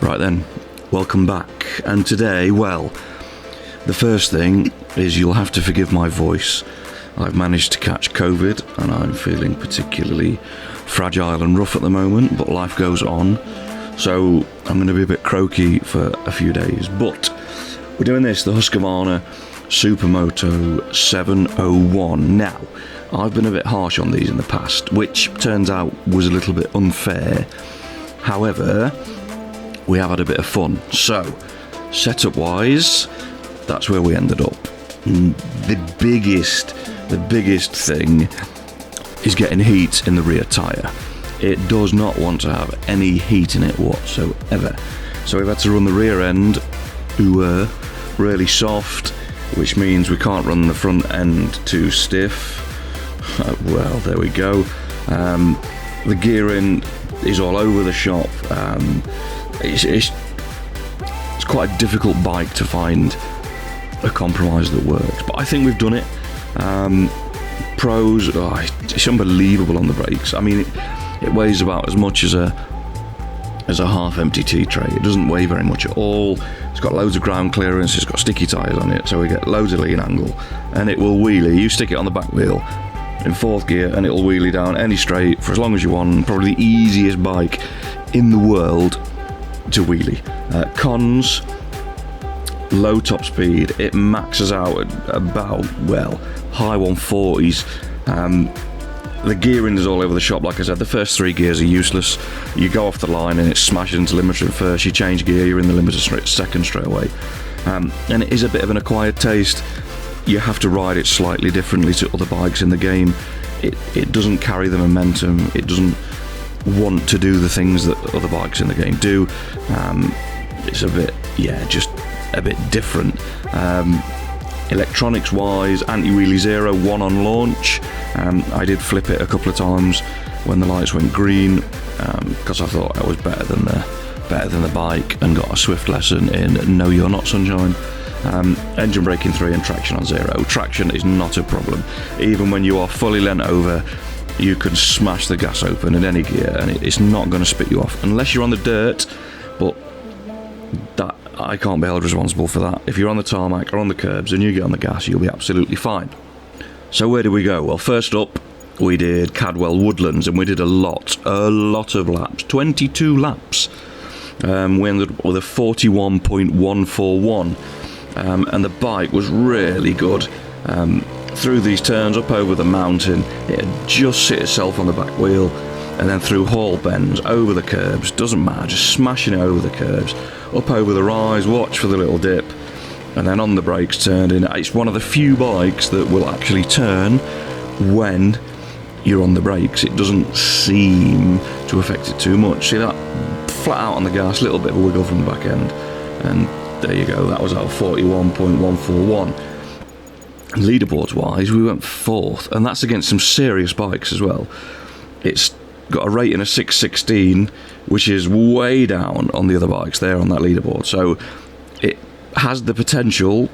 Right then, welcome back. And today, well, the first thing is you'll have to forgive my voice. I've managed to catch COVID and I'm feeling particularly fragile and rough at the moment, but life goes on. So I'm going to be a bit croaky for a few days. But we're doing this, the Husqvarna Supermoto 701. Now, I've been a bit harsh on these in the past, which turns out was a little bit unfair. However, we have had a bit of fun. So, setup-wise, that's where we ended up. The biggest thing is getting heat in the rear tyre. It does not want to have any heat in it whatsoever. So we've had to run the rear end really soft, which means we can't run the front end too stiff. Well, there we go. The gearing is all over the shop. It's quite a difficult bike to find a compromise that works, but I think we've done it. Pros, it's unbelievable on the brakes. I mean, it weighs about as much as a half-empty tea tray. It doesn't weigh very much at all. It's got loads of ground clearance. It's got sticky tyres on it, so we get loads of lean angle, and it will wheelie. You stick it on the back wheel in fourth gear, and it'll wheelie down any straight for as long as you want. Probably the easiest bike in the world to wheelie. Cons: low top speed. It maxes out at about, well, high 140s. The gearing is all over the shop. Like I said, the first three gears are useless. You go off the line and it smashes into limiter at first. You change gear, you're in the limiter second straight away. And it is a bit of an acquired taste. You have to ride it slightly differently to other bikes in the game. It doesn't carry the momentum. It doesn't want to do the things that other bikes in the game do. It's a bit, just a bit different. Electronics wise, anti-wheelie 0, 1 on launch. I did flip it a couple of times when the lights went green, because I thought I was better than the bike, and got a swift lesson in No You're Not Sunshine. Engine braking 3 and traction on 0. Traction is not a problem. Even when you are fully leant over, you can smash the gas open in any gear and it's not going to spit you off unless you're on the dirt, but that I can't be held responsible for that. If you're on the tarmac or on the curbs and you get on the gas, you'll be absolutely fine. So where did we go? Well, first up we did Cadwell Woodlands, and we did a lot of laps, 22 laps. We ended up with a 41.141, and the bike was really good. Through these turns, up over the mountain, it had just sit itself on the back wheel, and then through hall bends, over the curbs, doesn't matter, just smashing it over the curbs, up over the rise, watch for the little dip, and then on the brakes turned in. It's one of the few bikes that will actually turn when you're on the brakes. It doesn't seem to affect it too much. See that? Flat out on the gas, little bit of a wiggle from the back end, and there you go, that was our 41.141. Leaderboards wise, we went 4th, and that's against some serious bikes as well. It's got a rating of 616, which is way down on the other bikes there on that leaderboard, so it has the potential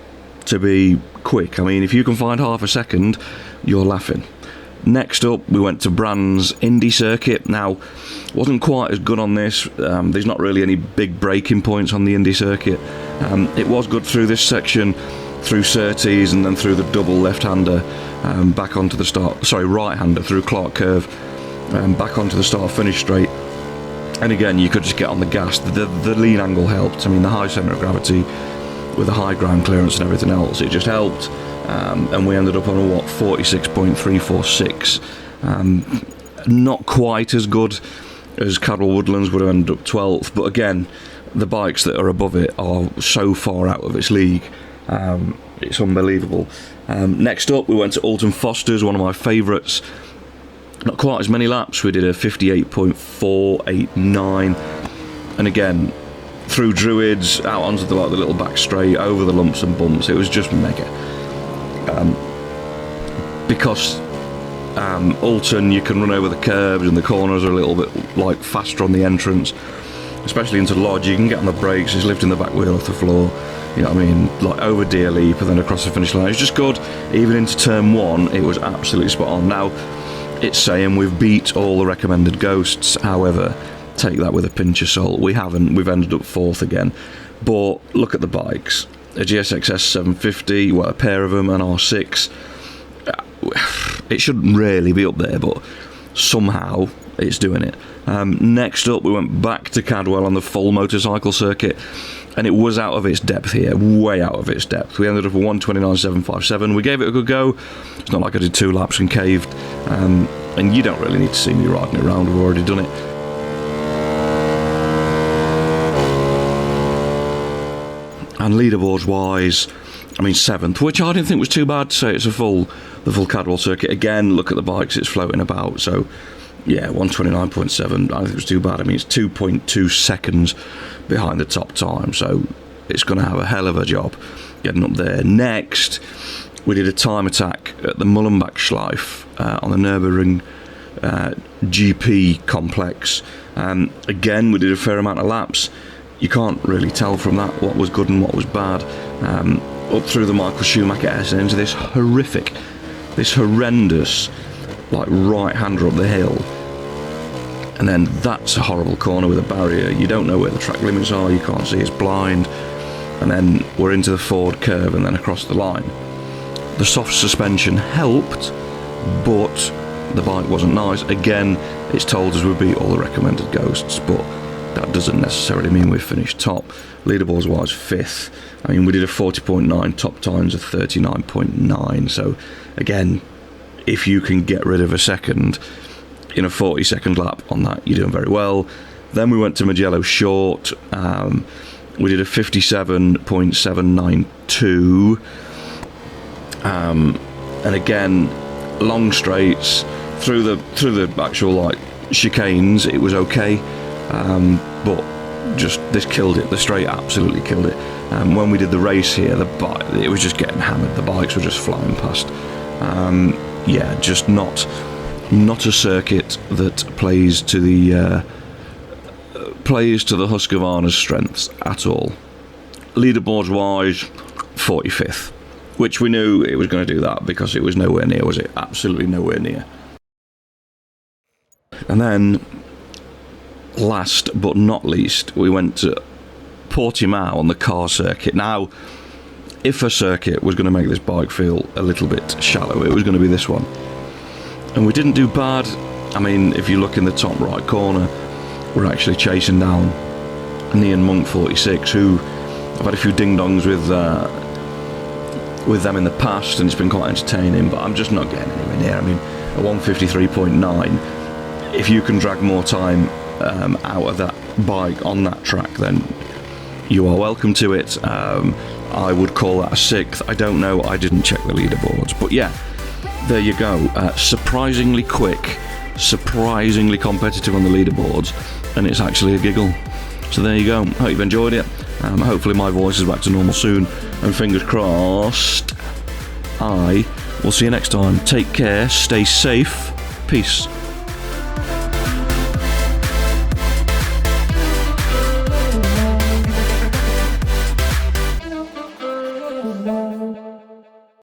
to be quick. I mean, if you can find half a second, you're laughing. Next up, we went to Brand's Indy circuit. Now, wasn't quite as good on this. There's not really any big braking points on the Indy circuit. It was good through this section, through Surtees, and then through the double left-hander, back onto the right-hander through Clark Curve, back onto the start-finish straight. And again, you could just get on the gas. The lean angle helped. I mean, the high centre of gravity with the high ground clearance and everything else, it just helped. And we ended up on a 46.346. Not quite as good as Cadwell Woodlands, would have ended up 12th, but again, the bikes that are above it are so far out of its league. It's unbelievable. Next up, we went to Alton Fosters, one of my favourites. Not quite as many laps. We did a 58.489, and again, through Druids, out onto the little back straight, over the lumps and bumps. It was just mega. Because Alton, you can run over the curbs, and the corners are a little bit faster on the entrance, especially into Lodge. You can get on the brakes, just lifting the back wheel off the floor. You know what I mean? Over deer leap and then across the finish line. It's just good. Even into turn 1, it was absolutely spot on. Now, it's saying we've beat all the recommended ghosts. However, take that with a pinch of salt. We haven't. We've ended up 4th again. But look at the bikes. A GSX-S 750, well, a pair of them, an R6. It shouldn't really be up there, but somehow it's doing it. Next up, we went back to Cadwell on the full motorcycle circuit, and it was out of its depth here, way out of its depth. We ended up at 129.757. We gave it a good go. It's not like I did 2 laps and caved, and you don't really need to see me riding it around. We've already done it. And leaderboards wise, I mean 7th, which I didn't think was too bad to say it's the full Cadwell circuit. Again, look at the bikes it's floating about. So yeah, 129.7, I don't think it was too bad. I mean, it's 2.2 seconds behind the top time, so it's going to have a hell of a job getting up there. Next, we did a time attack at the Mullenbach Schleife on the Nürburgring GP complex. Again, we did a fair amount of laps. You can't really tell from that what was good and what was bad. Up through the Michael Schumacher S and into this horrendous, like, right-hander up the hill. And then that's a horrible corner with a barrier. You don't know where the track limits are, you can't see, it's blind. And then we're into the Ford curve and then across the line. The soft suspension helped, but the bike wasn't nice. Again, it's told us we beat all the recommended ghosts, but that doesn't necessarily mean we've finished top. Leaderboards wise, 5th. I mean, we did a 40.9, top times of 39.9. So again, if you can get rid of a second in a 40-second lap on that, you're doing very well. Then we went to Mugello Short. We did a 57.792. And again, long straights through the actual, like, chicanes. It was okay. But just this killed it. The straight absolutely killed it. When we did the race here, it was just getting hammered. The bikes were just flying past. Yeah, just not a circuit that plays to the Husqvarna's strengths at all. Leaderboards wise, 45th, which we knew it was going to do that because it was nowhere near, was it? Absolutely nowhere near. And then, last but not least, we went to Portimao on the car circuit. Now, if a circuit was going to make this bike feel a little bit shallow, it was going to be this one. And we didn't do bad. I mean, if you look in the top right corner, we're actually chasing down Ian Monk 46, who I've had a few ding-dongs with them in the past, and it's been quite entertaining, but I'm just not getting anywhere near. I mean, a 153.9, if you can drag more time out of that bike on that track, then you are welcome to it. I would call that a 6th. I don't know, I didn't check the leaderboards, but yeah, there you go. Surprisingly quick, surprisingly competitive on the leaderboards, and it's actually a giggle. So there you go. Hope you've enjoyed it. Hopefully my voice is back to normal soon, and fingers crossed. I will see you next time. Take care, stay safe, peace.